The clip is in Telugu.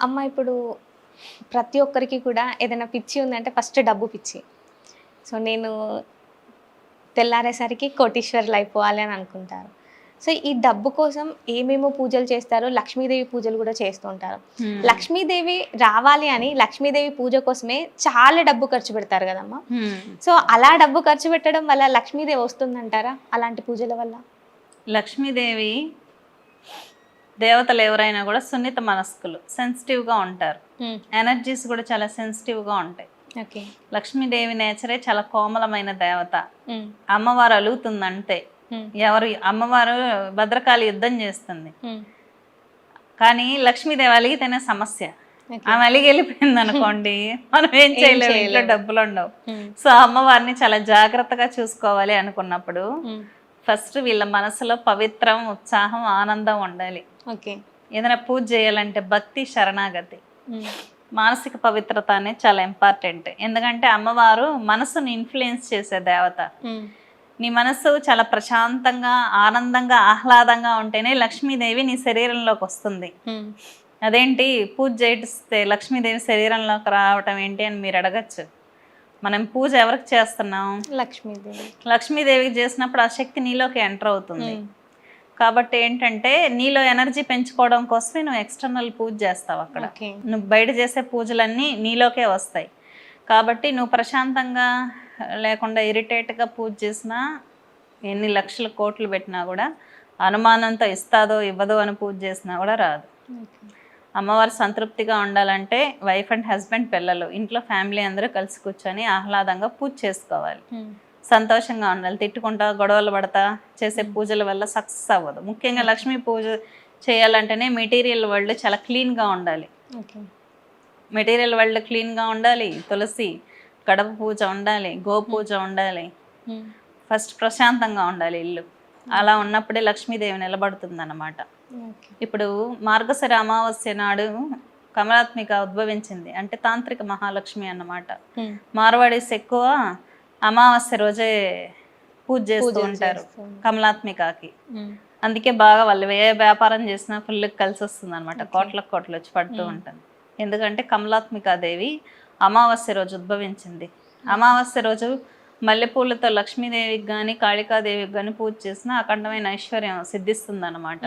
అమ్మ ఇప్పుడు ప్రతి ఒక్కరికి కూడా ఏదైనా పిచ్చి ఉందంటే ఫస్ట్ డబ్బు పిచ్చి. సో నేను తెల్లారేసరికి కోటీశ్వరులు అయిపోవాలి అని అనుకుంటారు. సో ఈ డబ్బు కోసం ఏమేమో పూజలు చేస్తారు, లక్ష్మీదేవి పూజలు కూడా చేస్తూ ఉంటారు. లక్ష్మీదేవి రావాలి అని లక్ష్మీదేవి పూజ కోసమే చాలా డబ్బు ఖర్చు పెడతారు కదమ్మా. సో అలా డబ్బు ఖర్చు పెట్టడం వల్ల లక్ష్మీదేవి వస్తుందంటారా అలాంటి పూజల వల్ల? లక్ష్మీదేవి దేవతలు ఎవరైనా కూడా సున్నిత మనస్కులు, సెన్సిటివ్గా ఉంటారు. ఎనర్జీస్ కూడా చాలా సెన్సిటివ్గా ఉంటాయి. లక్ష్మీదేవి నేచరే చాలా కోమలమైన దేవత. అమ్మవారు అలుగుతుంది అంతే. ఎవరు అమ్మవారు భద్రకాళి యుద్ధం చేస్తుంది, కానీ లక్ష్మీదేవి అలిగితేనే సమస్య. ఆమె అలిగి వెళ్ళిపోయింది అనుకోండి, మనం ఏం చేయలేము, ఇంట్లో డబ్బులు ఉండవు. సో అమ్మవారిని చాలా జాగ్రత్తగా చూసుకోవాలి అనుకున్నప్పుడు ఫస్ట్ వీళ్ళ మనసులో పవిత్రం, ఉత్సాహం, ఆనందం ఉండాలి. ఏదైనా పూజ చేయాలంటే భక్తి, శరణాగతి, మానసిక పవిత్రత అనేది చాలా ఇంపార్టెంట్. ఎందుకంటే అమ్మవారు మనసుని ఇన్ఫ్లుయెన్స్ చేసే దేవత. నీ మనసు చాలా ప్రశాంతంగా, ఆనందంగా, ఆహ్లాదంగా ఉంటేనే లక్ష్మీదేవి నీ శరీరంలోకి వస్తుంది. అదేంటి పూజ చేయిస్తే లక్ష్మీదేవి శరీరంలోకి రావటం ఏంటి అని మీరు అడగచ్చు. మనం పూజ ఎవరికి చేస్తున్నాం? లక్ష్మీదేవికి చేసినప్పుడు ఆ శక్తి నీలోకి ఎంటర్ అవుతుంది. కాబట్టి ఏంటంటే నీలో ఎనర్జీ పెంచుకోవడం కోసమే నువ్వు ఎక్స్టర్నల్ పూజ చేస్తావు. అక్కడ నువ్వు బయట చేసే పూజలన్నీ నీలోకే వస్తాయి. కాబట్టి నువ్వు ప్రశాంతంగా లేకుండా ఇరిటేట్గా పూజ చేసినా, ఎన్ని లక్షల కోట్లు పెట్టినా కూడా, అనుమానంతో ఇస్తాదో ఇవ్వదో అని పూజ చేసినా కూడా రాదు. అమ్మవారు సంతృప్తిగా ఉండాలంటే వైఫ్ అండ్ హస్బెండ్, పిల్లలు, ఇంట్లో ఫ్యామిలీ అందరూ కలిసి కూర్చొని ఆహ్లాదంగా పూజ చేసుకోవాలి. సంతోషంగా ఉండాలి. తిట్టుకుంటా, గొడవలు పడతా చేసే పూజల వల్ల సక్సెస్ అవ్వదు. ముఖ్యంగా లక్ష్మీ పూజ చేయాలంటేనే మెటీరియల్ వరల్డ్ చాలా క్లీన్గా ఉండాలి. మెటీరియల్ వరల్డ్ క్లీన్గా ఉండాలి. తులసి గడప పూజ ఉండాలి, గో పూజ ఉండాలి, ఫస్ట్ ప్రశాంతంగా ఉండాలి ఇల్లు. అలా ఉన్నప్పుడే లక్ష్మీదేవి నిలబడుతుంది అన్నమాట. ఇప్పుడు మార్గశిర అమావాస్య నాడు కమలాత్మిక ఉద్భవించింది, అంటే తాంత్రిక మహాలక్ష్మి అన్నమాట. మార్వాడీస్ ఎక్కువ అమావాస్య రోజే పూజ చేస్తూ ఉంటారు కమలాత్మికకి. అందుకే బాగా వాళ్ళు ఏ వ్యాపారం చేసినా ఫుల్ కలిసి వస్తుంది అనమాట. కోట్లకు కోట్లు వచ్చి పడుతూ ఉంటుంది. ఎందుకంటే కమలాత్మికాదేవి అమావాస్య రోజు ఉద్భవించింది. అమావాస్య రోజు మల్లెపూలతో లక్ష్మీదేవికి కానీ కాళికాదేవికి కానీ పూజ చేసినా అఖండమైన ఐశ్వర్యం సిద్ధిస్తుంది అన్నమాట.